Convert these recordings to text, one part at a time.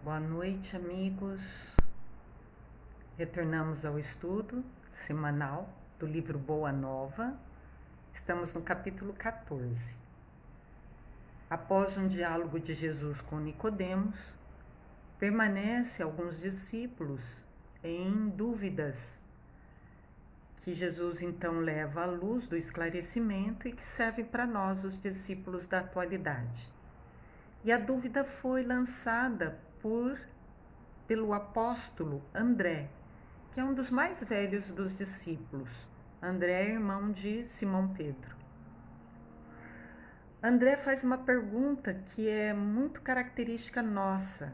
Boa noite, amigos. Retornamos ao estudo semanal do livro Boa Nova. Estamos no capítulo 14. Após um diálogo de Jesus com Nicodemos, permanece alguns discípulos em dúvidas, que Jesus então leva à luz do esclarecimento e que serve para nós, os discípulos da atualidade. E a dúvida foi lançada pelo apóstolo André, que é um dos mais velhos dos discípulos. André é irmão de Simão Pedro. André faz uma pergunta que é muito característica nossa,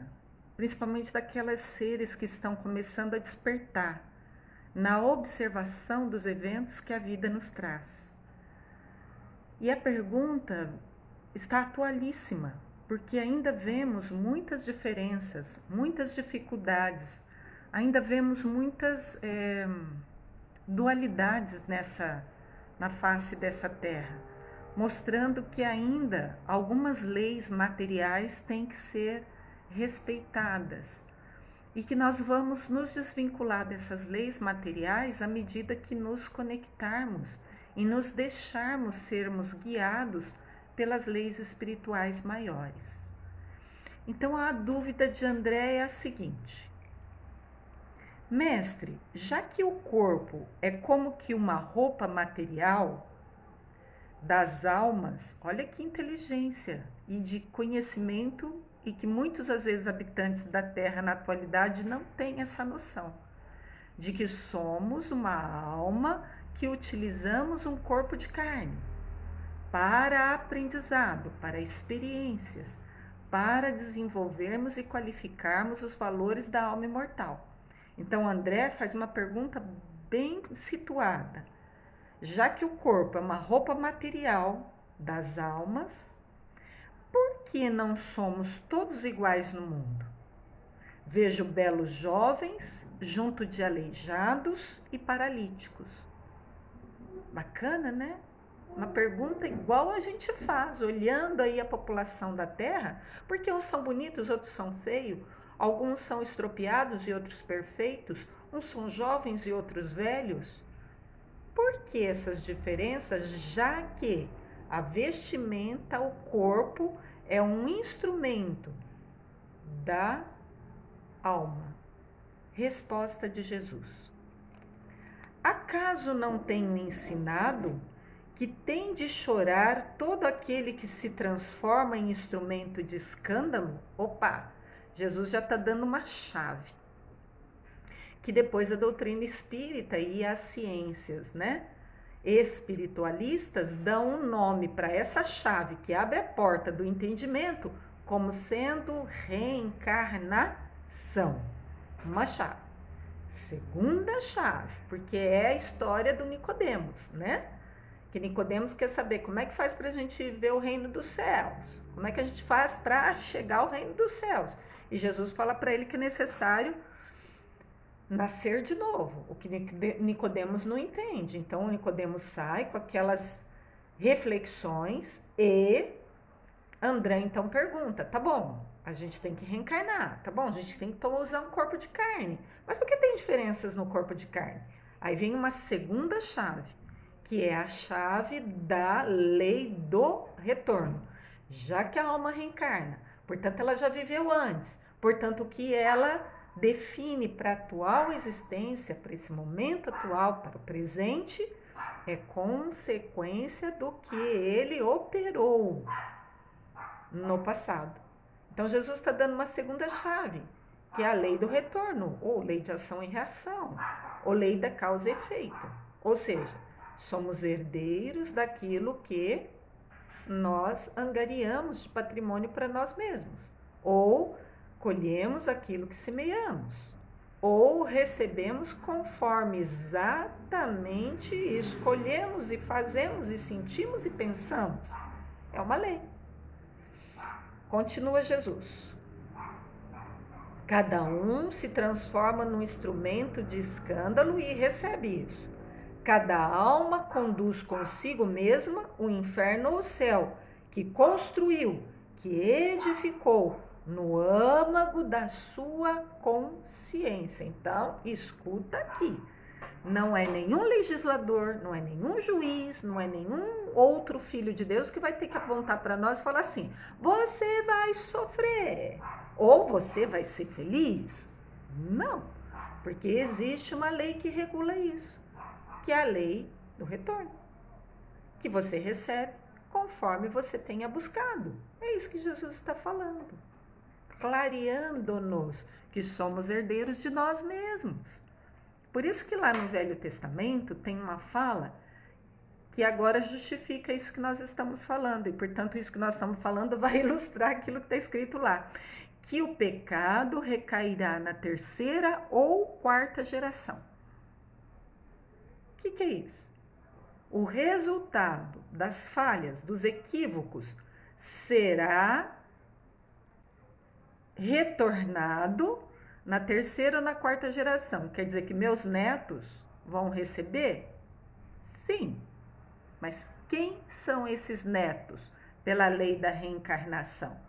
principalmente daquelas seres que estão começando a despertar na observação dos eventos que a vida nos traz. E a pergunta está atualíssima, porque ainda vemos muitas diferenças, muitas dificuldades, ainda vemos muitas dualidades na face dessa terra, mostrando que ainda algumas leis materiais têm que ser respeitadas e que nós vamos nos desvincular dessas leis materiais à medida que nos conectarmos e nos deixarmos sermos guiados pelas leis espirituais maiores. Então a dúvida de André é a seguinte: mestre, já que o corpo é como que uma roupa material das almas, olha que inteligência e de conhecimento, e que muitos às vezes habitantes da Terra na atualidade não têm essa noção, de que somos uma alma que utilizamos um corpo de carne para aprendizado, para experiências, para desenvolvermos e qualificarmos os valores da alma imortal. Então André faz uma pergunta bem situada. Já que o corpo é uma roupa material das almas, por que não somos todos iguais no mundo? Vejo belos jovens junto de aleijados e paralíticos. Bacana, né? Uma pergunta igual a gente faz, olhando aí a população da Terra, porque uns são bonitos, outros são feios, alguns são estropiados e outros perfeitos, uns são jovens e outros velhos. Por que essas diferenças, já que a vestimenta, o corpo, é um instrumento da alma? Resposta de Jesus: acaso não tenho ensinado que tem de chorar todo aquele que se transforma em instrumento de escândalo? Opa, Jesus já está dando uma chave, que depois a doutrina espírita e as ciências, espiritualistas dão um nome para essa chave que abre a porta do entendimento como sendo reencarnação. Uma chave. Segunda chave, porque é a história do Nicodemos, Que Nicodemos quer saber como é que faz para a gente ver o reino dos céus, como é que a gente faz para chegar ao reino dos céus. E Jesus fala para ele que é necessário nascer de novo, o que Nicodemos não entende. Então Nicodemos sai com aquelas reflexões e André então pergunta: tá bom, a gente tem que reencarnar, tá bom, a gente tem que usar um corpo de carne, mas por que tem diferenças no corpo de carne? Aí vem uma segunda chave, que é a chave da lei do retorno. Já que a alma reencarna, portanto ela já viveu antes, portanto o que ela define para a atual existência, para esse momento atual, para o presente, é consequência do que ele operou no passado. Então Jesus está dando uma segunda chave, que é a lei do retorno, ou lei de ação e reação, ou lei da causa e efeito. Ou seja, somos herdeiros daquilo que nós angariamos de patrimônio para nós mesmos, ou colhemos aquilo que semeamos, ou recebemos conforme exatamente escolhemos e fazemos e sentimos e pensamos. É uma lei. Continua Jesus: cada um se transforma num instrumento de escândalo e recebe isso. Cada alma conduz consigo mesma o inferno ou o céu, que construiu, que edificou, no âmago da sua consciência. Então, escuta aqui. Não é nenhum legislador, não é nenhum juiz, não é nenhum outro filho de Deus que vai ter que apontar para nós e falar assim: você vai sofrer ou você vai ser feliz. Não, porque existe uma lei que regula isso, que é a lei do retorno, que você recebe conforme você tenha buscado. É isso que Jesus está falando, clareando-nos que somos herdeiros de nós mesmos. Por isso que lá no Velho Testamento tem uma fala que agora justifica isso que nós estamos falando. E, portanto, isso que nós estamos falando vai ilustrar aquilo que está escrito lá. Que o pecado recairá na terceira ou quarta geração. O que é isso? O resultado das falhas, dos equívocos, será retornado na terceira ou na quarta geração. Quer dizer que meus netos vão receber? Sim. Mas quem são esses netos pela lei da reencarnação?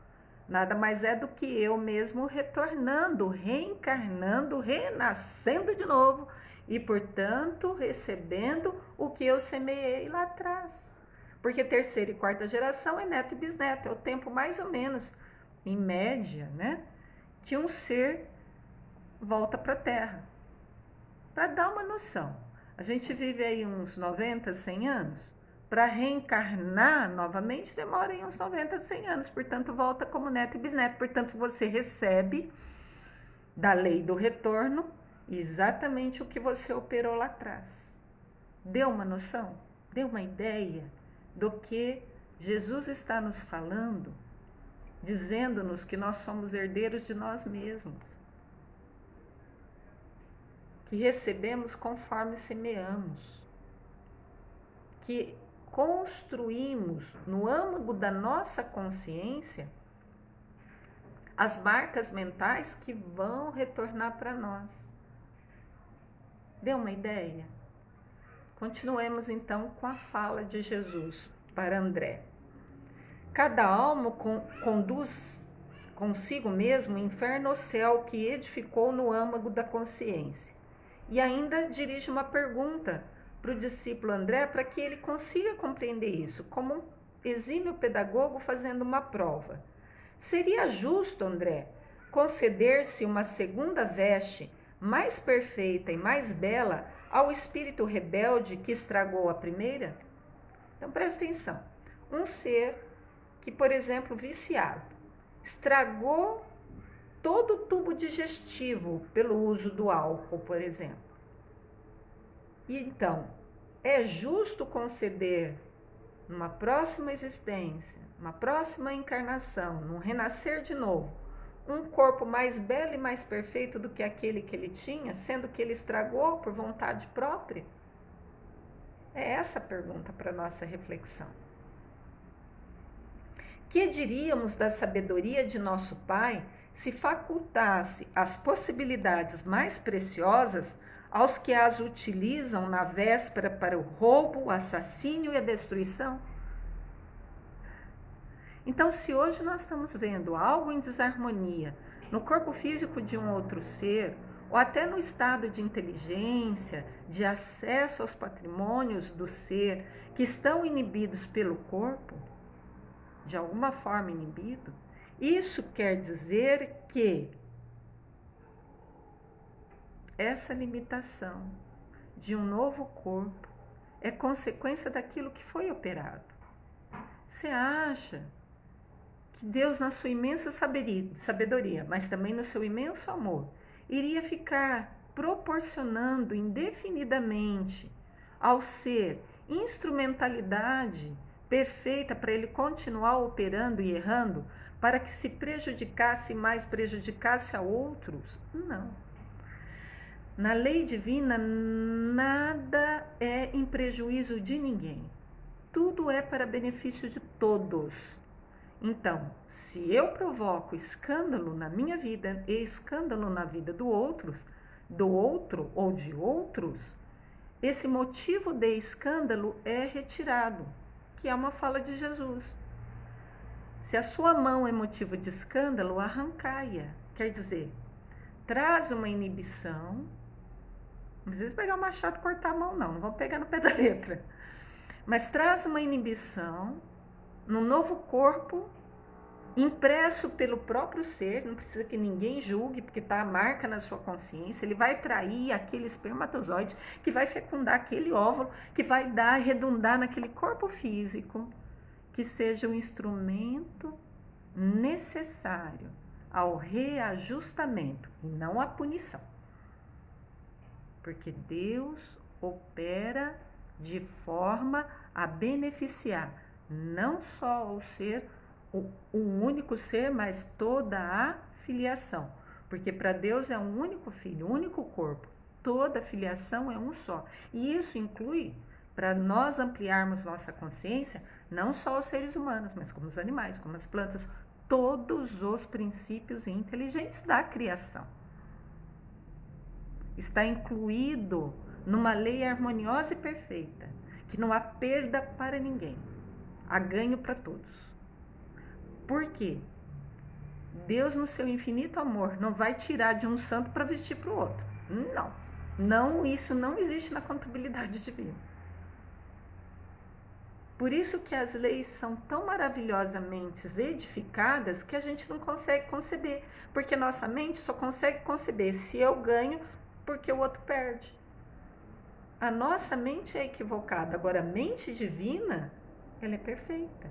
Nada mais é do que eu mesmo retornando, reencarnando, renascendo de novo e, portanto, recebendo o que eu semeei lá atrás. Porque terceira e quarta geração é neto e bisneto, é o tempo mais ou menos, em média, né, que um ser volta para a Terra. Para dar uma noção, a gente vive aí uns 90, 100 anos, para reencarnar novamente demora aí uns 90, 100 anos, portanto volta como neto e bisneto, portanto você recebe da lei do retorno exatamente o que você operou lá atrás. Deu uma noção? Deu uma ideia do que Jesus está nos falando, dizendo-nos que nós somos herdeiros de nós mesmos, que recebemos conforme semeamos, que construímos no âmago da nossa consciência as marcas mentais que vão retornar para nós. Deu uma ideia? Continuemos então com a fala de Jesus para André. Cada alma conduz consigo mesmo o inferno ou céu que edificou no âmago da consciência. E ainda dirige uma pergunta para o discípulo André para que ele consiga compreender isso, como um exímio pedagogo fazendo uma prova. Seria justo, André, conceder-se uma segunda veste mais perfeita e mais bela ao espírito rebelde que estragou a primeira? Então presta atenção. Um ser que, por exemplo, viciado, estragou todo o tubo digestivo pelo uso do álcool, por exemplo. E então, é justo conceder numa próxima existência, uma próxima encarnação, num renascer de novo, um corpo mais belo e mais perfeito do que aquele que ele tinha, sendo que ele estragou por vontade própria? É essa a pergunta para nossa reflexão. Que diríamos da sabedoria de nosso Pai se facultasse as possibilidades mais preciosas aos que as utilizam na véspera para o roubo, o assassínio e a destruição? Então, se hoje nós estamos vendo algo em desarmonia no corpo físico de um outro ser, ou até no estado de inteligência, de acesso aos patrimônios do ser, que estão inibidos pelo corpo, de alguma forma inibido, isso quer dizer que essa limitação de um novo corpo é consequência daquilo que foi operado. Você acha que Deus, na sua imensa sabedoria, mas também no seu imenso amor, iria ficar proporcionando indefinidamente ao ser instrumentalidade perfeita para ele continuar operando e errando, para que se prejudicasse e mais prejudicasse a outros? Não. Na lei divina, nada é em prejuízo de ninguém. Tudo é para benefício de todos. Então, se eu provoco escândalo na minha vida e escândalo na vida do outro ou de outros, esse motivo de escândalo é retirado, que é uma fala de Jesus. Se a sua mão é motivo de escândalo, arrancai-a. Quer dizer, traz uma inibição. Não precisa pegar o machado e cortar a mão, não vamos pegar no pé da letra. Mas traz uma inibição no novo corpo, impresso pelo próprio ser, não precisa que ninguém julgue, porque está a marca na sua consciência. Ele vai trair aquele espermatozoide que vai fecundar aquele óvulo, que vai redundar naquele corpo físico, que seja o instrumento necessário ao reajustamento e não à punição. Porque Deus opera de forma a beneficiar não só o ser, o único ser, mas toda a filiação. Porque para Deus é um único filho, um único corpo. Toda filiação é um só. E isso inclui, para nós ampliarmos nossa consciência, não só os seres humanos, mas como os animais, como as plantas, todos os princípios inteligentes da criação. Está incluído numa lei harmoniosa e perfeita, que não há perda para ninguém, há ganho para todos. Por quê? Deus, no seu infinito amor, não vai tirar de um santo para vestir para o outro. Não, isso não existe na contabilidade divina. Por isso que as leis são tão maravilhosamente edificadas que a gente não consegue conceber, porque nossa mente só consegue conceber se eu ganho porque o outro perde. A nossa mente é equivocada, agora a mente divina, ela é perfeita,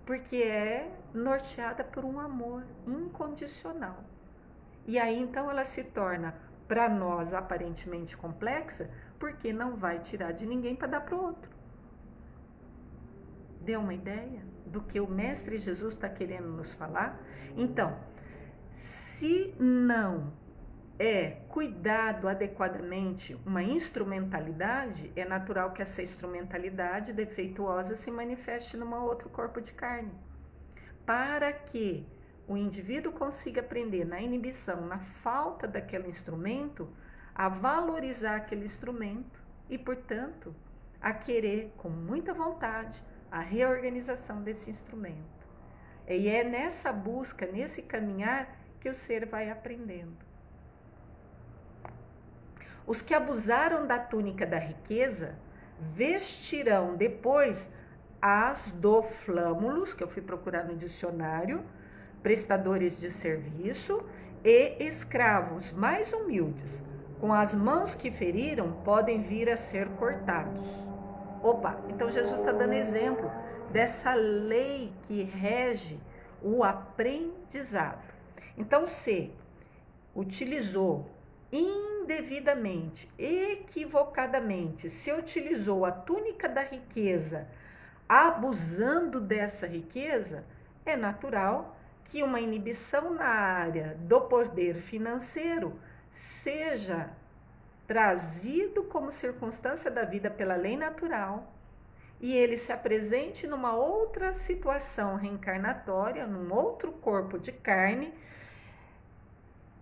porque é norteada por um amor incondicional. E aí então ela se torna, para nós, aparentemente complexa, porque não vai tirar de ninguém para dar para o outro. Deu uma ideia do que o Mestre Jesus está querendo nos falar? Então, se não é cuidado adequadamente uma instrumentalidade, é natural que essa instrumentalidade defeituosa se manifeste num outro corpo de carne. Para que o indivíduo consiga aprender na inibição, na falta daquele instrumento, a valorizar aquele instrumento e, portanto, a querer com muita vontade a reorganização desse instrumento. E é nessa busca, nesse caminhar, que o ser vai aprendendo. Os que abusaram da túnica da riqueza vestirão depois as do flâmulos, que eu fui procurar no dicionário, prestadores de serviço e escravos mais humildes. Com as mãos que feriram, podem vir a ser cortados. Opa, então Jesus está dando exemplo dessa lei que rege o aprendizado. Então, se utilizou indevidamente, equivocadamente, se utilizou a túnica da riqueza, abusando dessa riqueza, é natural que uma inibição na área do poder financeiro seja trazido como circunstância da vida pela lei natural e ele se apresente numa outra situação reencarnatória, num outro corpo de carne,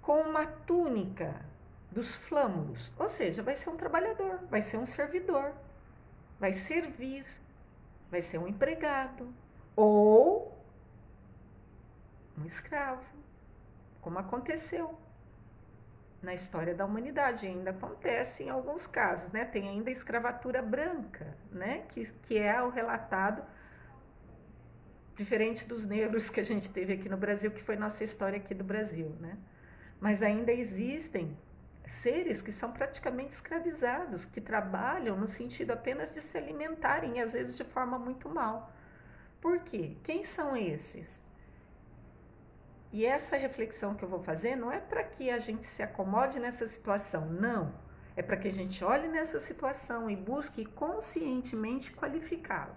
com uma túnica dos flâmulos, ou seja, vai ser um trabalhador, vai ser um servidor, vai servir, vai ser um empregado ou um escravo, como aconteceu na história da humanidade, ainda acontece em alguns casos, né? Tem ainda a escravatura branca, né? Que é o relatado, diferente dos negros que a gente teve aqui no Brasil, que foi nossa história aqui do Brasil, né? Mas ainda existem seres que são praticamente escravizados, que trabalham no sentido apenas de se alimentarem, e às vezes de forma muito mal. Por quê? Quem são esses? E essa reflexão que eu vou fazer não é para que a gente se acomode nessa situação, não. É para que a gente olhe nessa situação e busque conscientemente qualificá-la.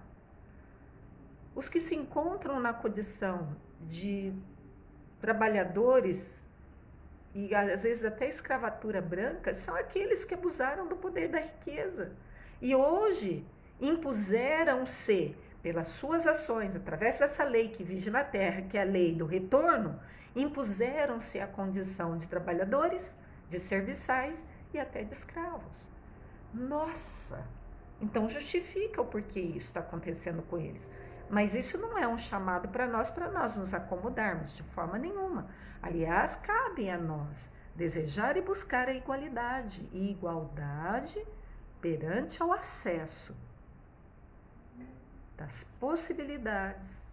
Os que se encontram na condição de trabalhadores e às vezes até escravatura branca são aqueles que abusaram do poder da riqueza e hoje impuseram-se pelas suas ações, através dessa lei que vige na terra, que é a lei do retorno, impuseram-se a condição de trabalhadores, de serviçais e até de escravos. Nossa! Então justifica o porquê isso está acontecendo com eles. Mas isso não é um chamado para nós nos acomodarmos de forma nenhuma. Aliás, cabe a nós desejar e buscar a igualdade e igualdade perante ao acesso das possibilidades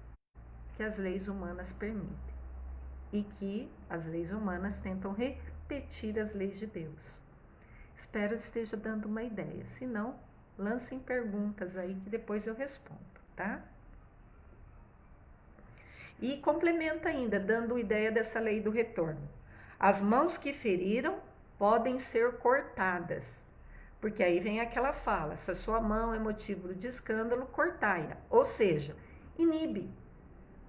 que as leis humanas permitem e que as leis humanas tentam repetir as leis de Deus. Espero que esteja dando uma ideia. Se não, lancem perguntas aí que depois eu respondo, tá? E complementa ainda, dando ideia dessa lei do retorno. As mãos que feriram podem ser cortadas, porque aí vem aquela fala, se a sua mão é motivo de escândalo, cortai-a. Ou seja, inibe,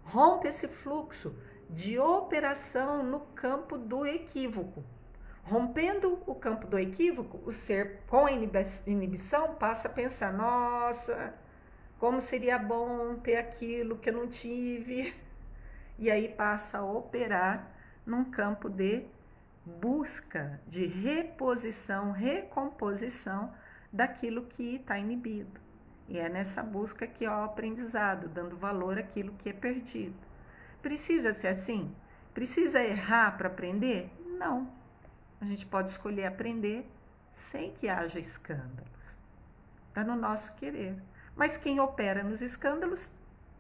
rompe esse fluxo de operação no campo do equívoco. Rompendo o campo do equívoco, o ser com inibição passa a pensar, nossa, como seria bom ter aquilo que eu não tive. E aí passa a operar num campo de busca, de reposição, recomposição daquilo que está inibido. E é nessa busca que é o aprendizado, dando valor àquilo que é perdido. Precisa ser assim? Precisa errar para aprender? Não. A gente pode escolher aprender sem que haja escândalos. Está no nosso querer. Mas quem opera nos escândalos,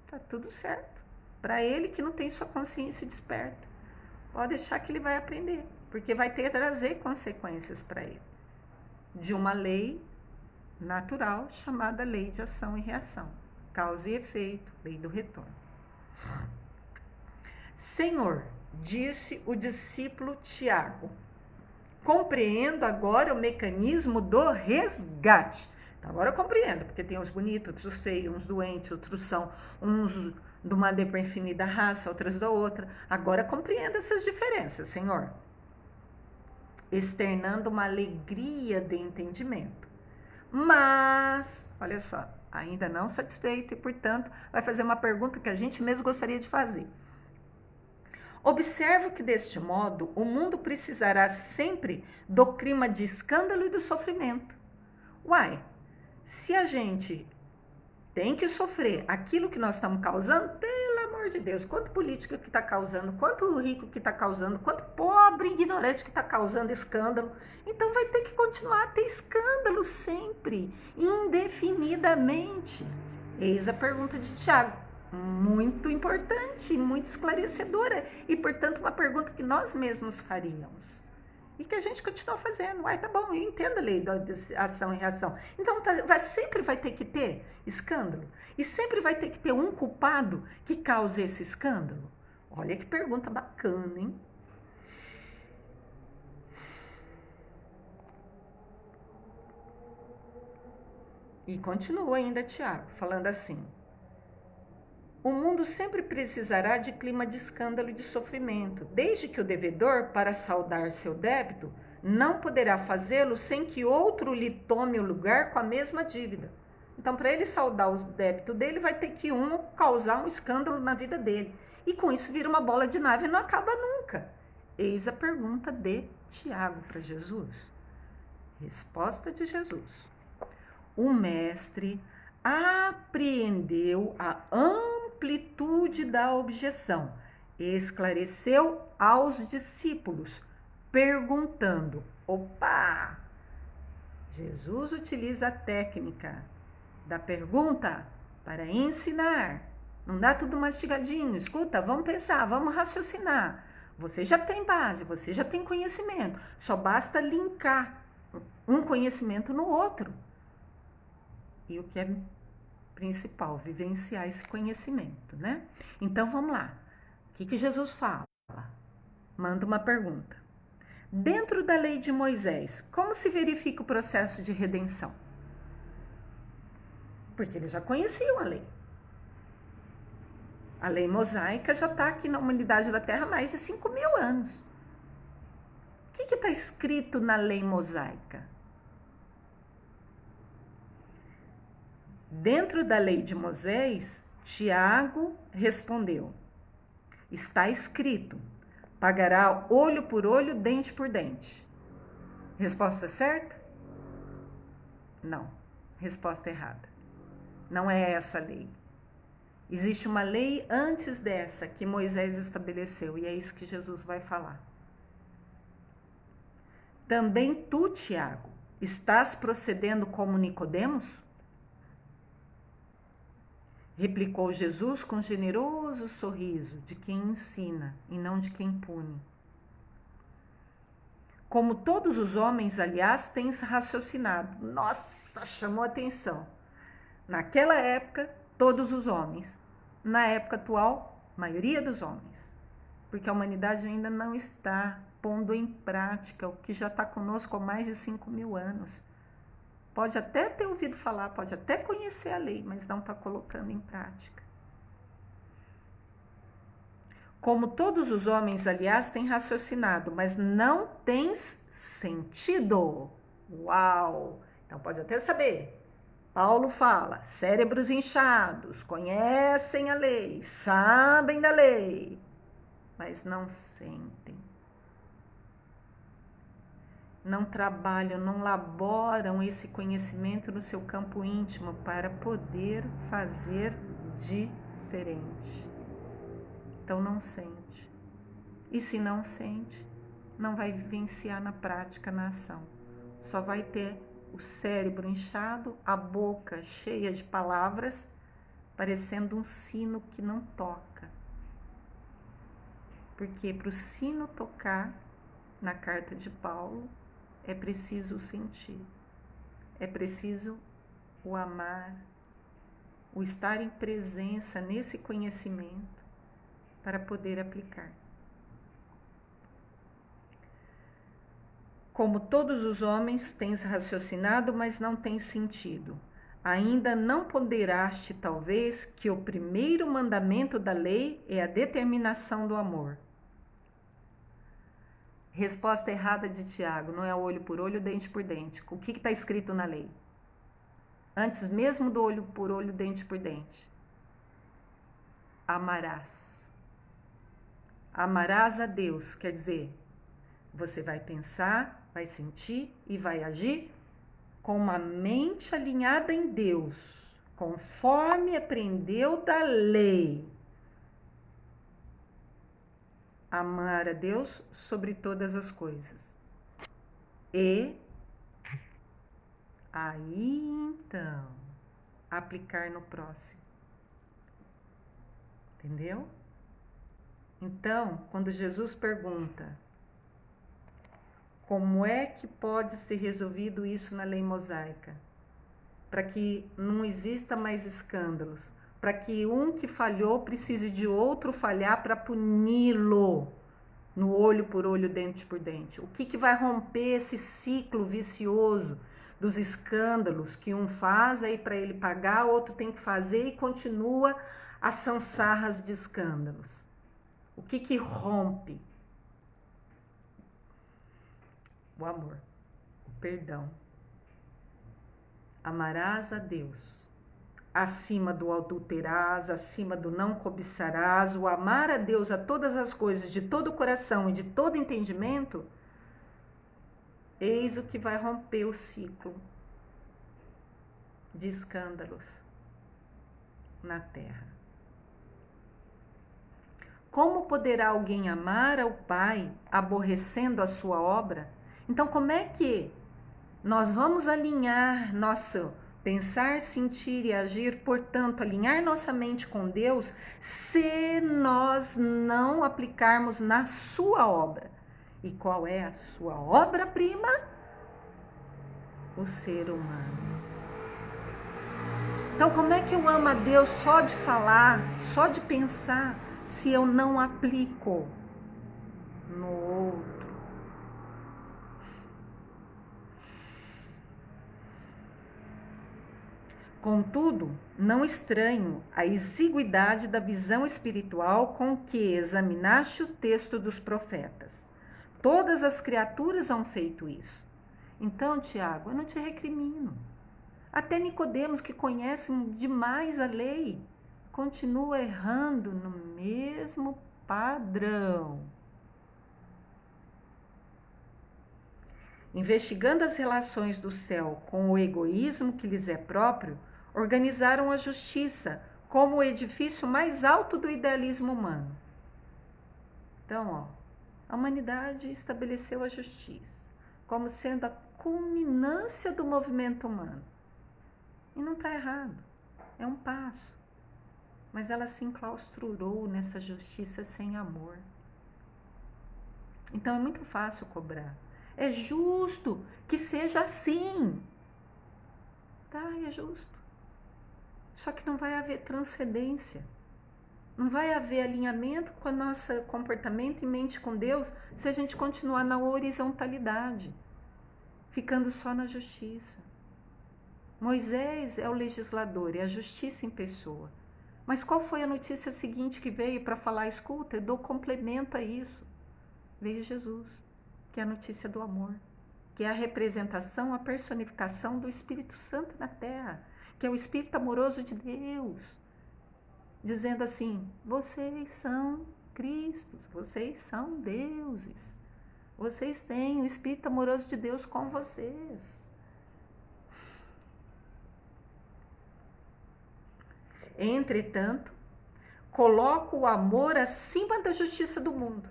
está tudo certo. Para ele que não tem sua consciência desperta, pode deixar que ele vai aprender, porque vai ter que trazer consequências para ele. De uma lei natural chamada lei de ação e reação, causa e efeito, lei do retorno. Senhor, disse o discípulo Tiago, compreendo agora o mecanismo do resgate. Então, agora eu compreendo, porque tem uns bonitos, outros feios, uns doentes, outros são uns de uma definida raça, outras da outra. Agora compreendo essas diferenças, Senhor. Externando uma alegria de entendimento. Mas, olha só, ainda não satisfeito e, portanto, vai fazer uma pergunta que a gente mesmo gostaria de fazer. Observo que, deste modo, o mundo precisará sempre do clima de escândalo e do sofrimento. Uai, se a gente tem que sofrer aquilo que nós estamos causando, pelo amor de Deus, quanto político que está causando, quanto rico que está causando, quanto pobre ignorante que está causando escândalo. Então vai ter que continuar a ter escândalo sempre, indefinidamente. Eis a pergunta de Tiago, muito importante, muito esclarecedora e, portanto, uma pergunta que nós mesmos faríamos. E que a gente continua fazendo. Tá bom, eu entendo a lei da ação e reação. Então, sempre vai ter que ter escândalo. E sempre vai ter que ter um culpado que cause esse escândalo. Olha que pergunta bacana, hein? E continua ainda Tiago, falando assim. O mundo sempre precisará de clima de escândalo e de sofrimento, desde que o devedor, para saldar seu débito, não poderá fazê-lo sem que outro lhe tome o lugar com a mesma dívida. Então, para ele saldar o débito dele, vai ter que causar um escândalo na vida dele. E com isso vira uma bola de neve e não acaba nunca. Eis a pergunta de Tiago para Jesus. Resposta de Jesus. O mestre apreendeu a amplitude da objeção, esclareceu aos discípulos, perguntando: opa! Jesus utiliza a técnica da pergunta para ensinar. Não dá tudo mastigadinho. Escuta, vamos pensar, vamos raciocinar. Você já tem base, você já tem conhecimento. Só basta linkar um conhecimento no outro. E o que é principal, vivenciar esse conhecimento, né? Então, vamos lá. O que Jesus fala? Manda uma pergunta. Dentro da lei de Moisés, como se verifica o processo de redenção? Porque eles já conheciam a lei. A lei mosaica já está aqui na humanidade da Terra há mais de 5.000 anos. O que está escrito na lei mosaica? Dentro da lei de Moisés, Tiago respondeu: está escrito, pagará olho por olho, dente por dente. Resposta certa? Não. Resposta errada. Não é essa a lei. Existe uma lei antes dessa que Moisés estabeleceu, e é isso que Jesus vai falar. Também tu, Tiago, estás procedendo como Nicodemos? Replicou Jesus com generoso sorriso de quem ensina e não de quem pune. Como todos os homens, aliás, tens raciocinado. Nossa, chamou atenção. Naquela época, todos os homens. Na época atual, maioria dos homens. Porque a humanidade ainda não está pondo em prática o que já está conosco há mais de 5.000 anos. Pode até ter ouvido falar, pode até conhecer a lei, mas não está colocando em prática. Como todos os homens, aliás, têm raciocinado, mas não tens sentido. Uau! Então pode até saber. Paulo fala, cérebros inchados, conhecem a lei, sabem da lei, mas não sentem. Não trabalham, não laboram esse conhecimento no seu campo íntimo para poder fazer diferente. Então não sente. E se não sente, não vai vivenciar na prática, na ação. Só vai ter o cérebro inchado, a boca cheia de palavras, parecendo um sino que não toca. Porque para o sino tocar, na carta de Paulo, é preciso sentir. É preciso o amar, o estar em presença nesse conhecimento para poder aplicar. Como todos os homens, tens raciocinado, mas não tens sentido. Ainda não ponderaste, talvez, que o primeiro mandamento da lei é a determinação do amor. Resposta errada de Tiago, não é olho por olho, dente por dente. O que está escrito na lei? Antes mesmo do olho por olho, dente por dente. Amarás. Amarás a Deus, quer dizer, você vai pensar, vai sentir e vai agir com uma mente alinhada em Deus, conforme aprendeu da lei. Amar a Deus sobre todas as coisas. E aí, então, aplicar no próximo. Entendeu? Então, quando Jesus pergunta como é que pode ser resolvido isso na lei mosaica, para que não exista mais escândalos, para que um que falhou precise de outro falhar para puni-lo no olho por olho, dente por dente. O que vai romper esse ciclo vicioso dos escândalos que um faz aí para ele pagar, outro tem que fazer e continua as sansarras de escândalos? O que rompe? O amor, o perdão. Amarás a Deus acima do adulterás, acima do não cobiçarás. O amar a Deus a todas as coisas, de todo o coração e de todo entendimento, eis o que vai romper o ciclo de escândalos na terra. Como poderá alguém amar ao Pai aborrecendo a sua obra? Então, como é que nós vamos alinhar nosso pensar, sentir e agir, portanto, alinhar nossa mente com Deus, se nós não aplicarmos na sua obra? E qual é a sua obra-prima? O ser humano. Então, como é que eu amo a Deus só de falar, só de pensar, se eu não aplico no outro? Contudo, não estranho a exiguidade da visão espiritual com que examinaste o texto dos profetas. Todas as criaturas han feito isso. Então, Tiago, eu não te recrimino. Até Nicodemos, que conhece demais a lei, continua errando no mesmo padrão. Investigando as relações do céu com o egoísmo que lhes é próprio, organizaram a justiça como o edifício mais alto do idealismo humano. Então, a humanidade estabeleceu a justiça como sendo a culminância do movimento humano. E não está errado, é um passo. Mas ela se enclaustrou nessa justiça sem amor. Então é muito fácil cobrar. É justo que seja assim. Tá, é justo. Só que não vai haver transcendência. Não vai haver alinhamento com o nosso comportamento e mente com Deus se a gente continuar na horizontalidade, ficando só na justiça. Moisés é o legislador, é a justiça em pessoa. Mas qual foi a notícia seguinte que veio para falar? Escuta, eu dou complemento a isso. Veio Jesus, que é a notícia do amor, que é a representação, a personificação do Espírito Santo na Terra, que é o Espírito amoroso de Deus, dizendo assim: vocês são Cristos, vocês são deuses, vocês têm o Espírito amoroso de Deus com vocês. Entretanto, coloco o amor acima da justiça do mundo.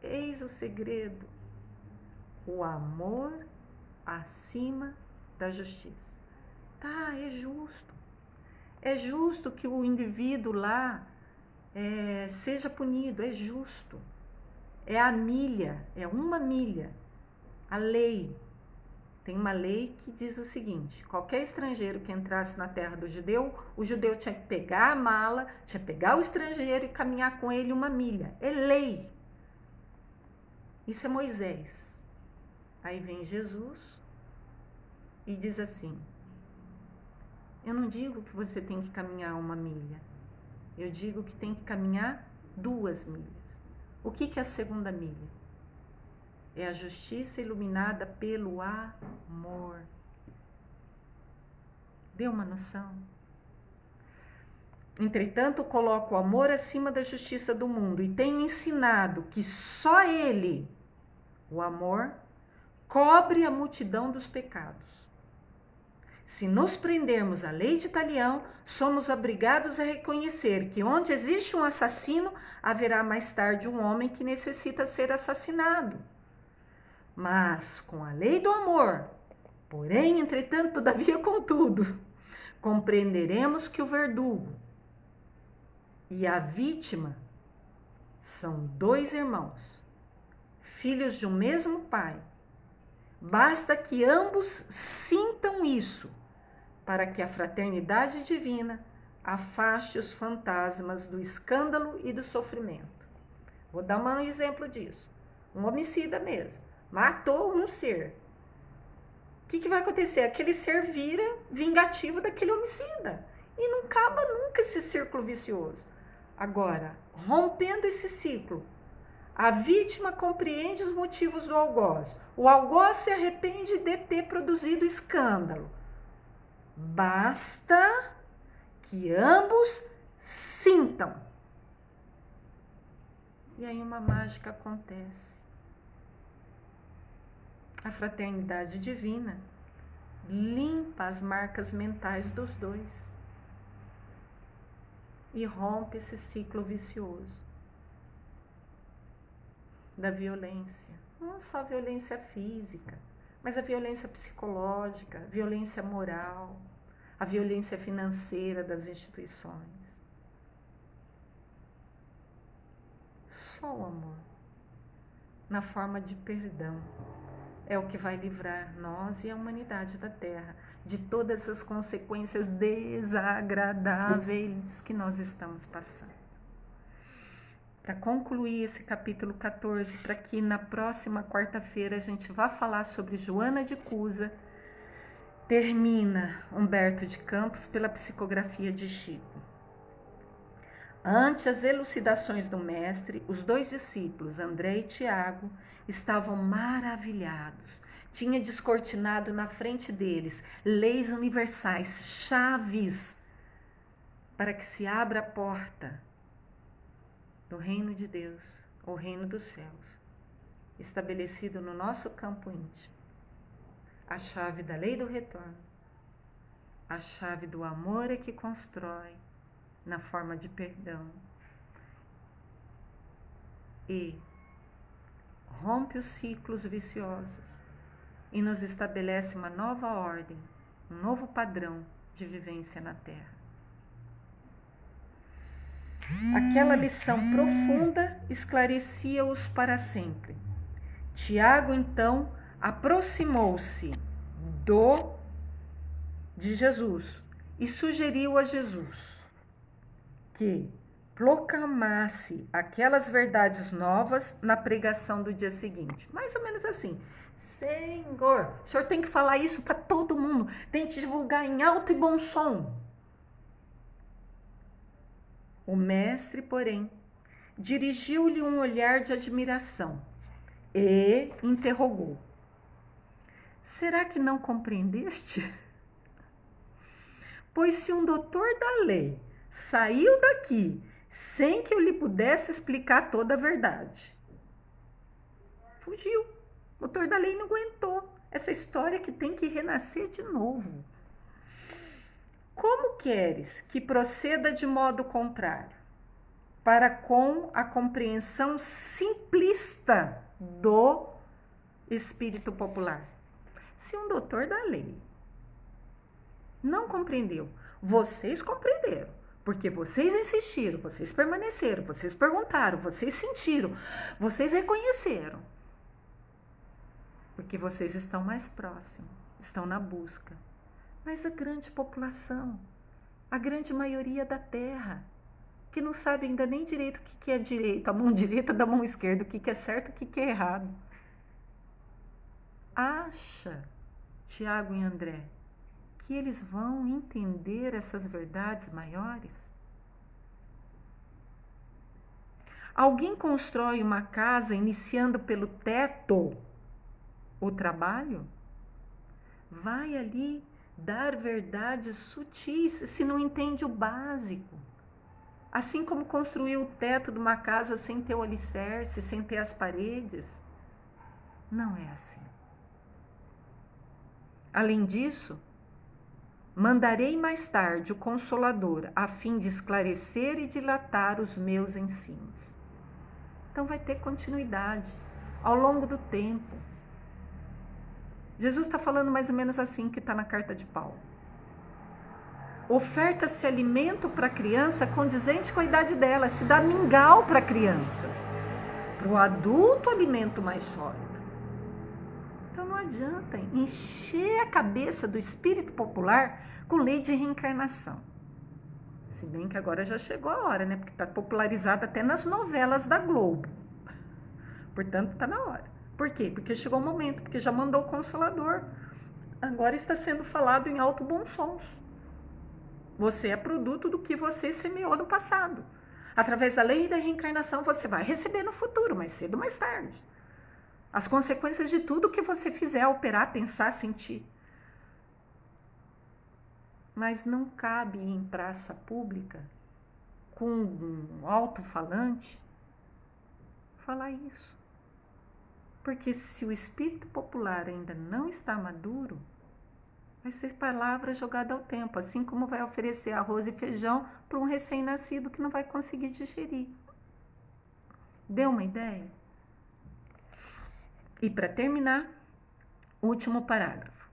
Eis o segredo: o amor acima da justiça. Tá, é justo. É justo que o indivíduo lá seja punido, é justo. É a milha, é uma milha. A lei. Tem uma lei que diz o seguinte: qualquer estrangeiro que entrasse na terra do judeu, o judeu tinha que pegar a mala, tinha que pegar o estrangeiro e caminhar com ele uma milha. É lei. Isso é Moisés. Aí vem Jesus e diz assim: eu não digo que você tem que caminhar uma milha. Eu digo que tem que caminhar 2 milhas. O que é a segunda milha? É a justiça iluminada pelo amor. Deu uma noção? Entretanto, coloco o amor acima da justiça do mundo e tenho ensinado que só ele, o amor, cobre a multidão dos pecados. Se nos prendermos à lei de Talião, somos obrigados a reconhecer que onde existe um assassino, haverá mais tarde um homem que necessita ser assassinado. Mas com a lei do amor, porém, entretanto, todavia, contudo, compreenderemos que o verdugo e a vítima são 2 irmãos, filhos de um mesmo pai. Basta que ambos sintam isso, para que a fraternidade divina afaste os fantasmas do escândalo e do sofrimento. Vou dar um exemplo disso. Um homicida mesmo. Matou um ser. O que vai acontecer? Aquele ser vira vingativo daquele homicida. E não acaba nunca esse círculo vicioso. Agora, rompendo esse ciclo, a vítima compreende os motivos do algoz. O algoz se arrepende de ter produzido escândalo. Basta que ambos sintam. E aí uma mágica acontece. A fraternidade divina limpa as marcas mentais dos 2 e rompe esse ciclo vicioso da violência. Não só a violência física, mas a violência psicológica, a violência moral, a violência financeira das instituições. Só o amor, na forma de perdão, é o que vai livrar nós e a humanidade da Terra de todas as consequências desagradáveis que nós estamos passando. Para concluir esse capítulo 14, para que na próxima quarta-feira a gente vá falar sobre Joana de Cusa, termina Humberto de Campos pela psicografia de Chico. Ante as elucidações do mestre, os 2 discípulos, André e Tiago, estavam maravilhados. Tinha descortinado na frente deles leis universais, chaves, para que se abra a porta do reino de Deus, o reino dos céus, estabelecido no nosso campo íntimo. A chave da lei do retorno, A chave do amor é que constrói na forma de perdão e rompe os ciclos viciosos e nos estabelece uma nova ordem, um novo padrão de vivência na Terra. Aquela lição profunda esclarecia-os para sempre. Tiago, então, aproximou-se de Jesus e sugeriu a Jesus que proclamasse aquelas verdades novas na pregação do dia seguinte. Mais ou menos assim: Senhor, o senhor tem que falar isso para todo mundo, tem que divulgar em alto e bom som. O mestre, porém, dirigiu-lhe um olhar de admiração e interrogou: será que não compreendeste? Pois se um doutor da lei saiu daqui sem que eu lhe pudesse explicar toda a verdade, fugiu. O doutor da lei não aguentou essa história que tem que renascer de novo. Como queres que proceda de modo contrário, para com a compreensão simplista do espírito popular? Se um doutor da lei não compreendeu, vocês compreenderam, porque vocês insistiram, vocês permaneceram, vocês perguntaram, vocês sentiram, vocês reconheceram, porque vocês estão mais próximos, estão na busca. Mas a grande população, a grande maioria da Terra, que não sabe ainda nem direito o que é direito, a mão direita da mão esquerda, o que é certo, o que é errado, acha, Tiago e André, que eles vão entender essas verdades maiores? Alguém constrói uma casa iniciando pelo teto o trabalho? Vai ali dar verdades sutis se não entende o básico. Assim como construir o teto de uma casa sem ter o alicerce, sem ter as paredes. Não é assim. Além disso, mandarei mais tarde o Consolador, a fim de esclarecer e dilatar os meus ensinos. Então vai ter continuidade ao longo do tempo. Jesus está falando mais ou menos assim que está na carta de Paulo. Oferta-se alimento para a criança condizente com a idade dela, se dá mingau para a criança. Para o adulto, alimento mais sólido. Então não adianta encher a cabeça do espírito popular com lei de reencarnação. Se bem que agora já chegou a hora, né? Porque está popularizado até nas novelas da Globo. Portanto, está na hora. Por quê? Porque chegou o momento, porque já mandou o Consolador. Agora está sendo falado em alto bom sons. Você é produto do que você semeou no passado. Através da lei da reencarnação, você vai receber no futuro, mais cedo ou mais tarde, as consequências de tudo que você fizer, operar, pensar, sentir. Mas não cabe em praça pública, com um alto-falante, falar isso. Porque se o espírito popular ainda não está maduro, vai ser palavra jogada ao tempo, assim como vai oferecer arroz e feijão para um recém-nascido que não vai conseguir digerir. Deu uma ideia? E para terminar, último parágrafo.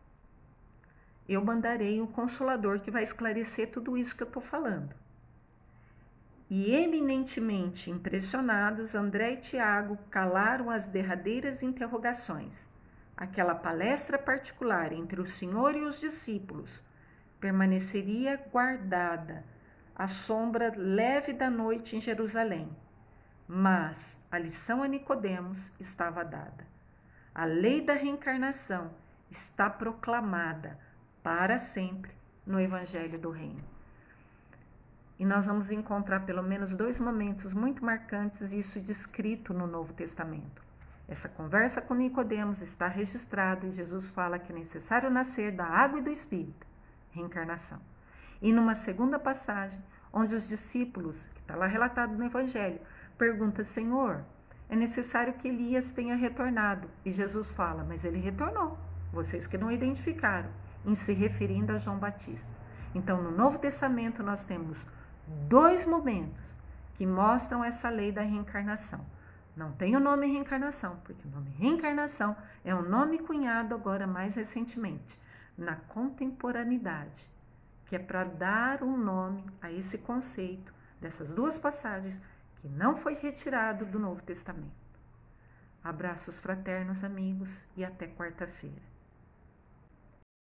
Eu mandarei o Consolador que vai esclarecer tudo isso que eu estou falando. E eminentemente impressionados, André e Tiago calaram as derradeiras interrogações. Aquela palestra particular entre o Senhor e os discípulos permaneceria guardada à sombra leve da noite em Jerusalém. Mas a lição a Nicodemos estava dada. A lei da reencarnação está proclamada para sempre no Evangelho do Reino. E nós vamos encontrar pelo menos 2 momentos muito marcantes, isso descrito no Novo Testamento. Essa conversa com Nicodemos está registrado e Jesus fala que é necessário nascer da água e do Espírito, reencarnação. E numa segunda passagem, onde os discípulos, que está lá relatado no Evangelho, perguntam: Senhor, é necessário que Elias tenha retornado. E Jesus fala: mas ele retornou, vocês que não identificaram, em se referindo a João Batista. Então, no Novo Testamento, nós temos 2 momentos que mostram essa lei da reencarnação. Não tem o nome reencarnação, porque o nome reencarnação é um nome cunhado agora mais recentemente, na contemporaneidade, que é para dar um nome a esse conceito dessas 2 passagens que não foi retirado do Novo Testamento. Abraços fraternos, amigos, e até quarta-feira.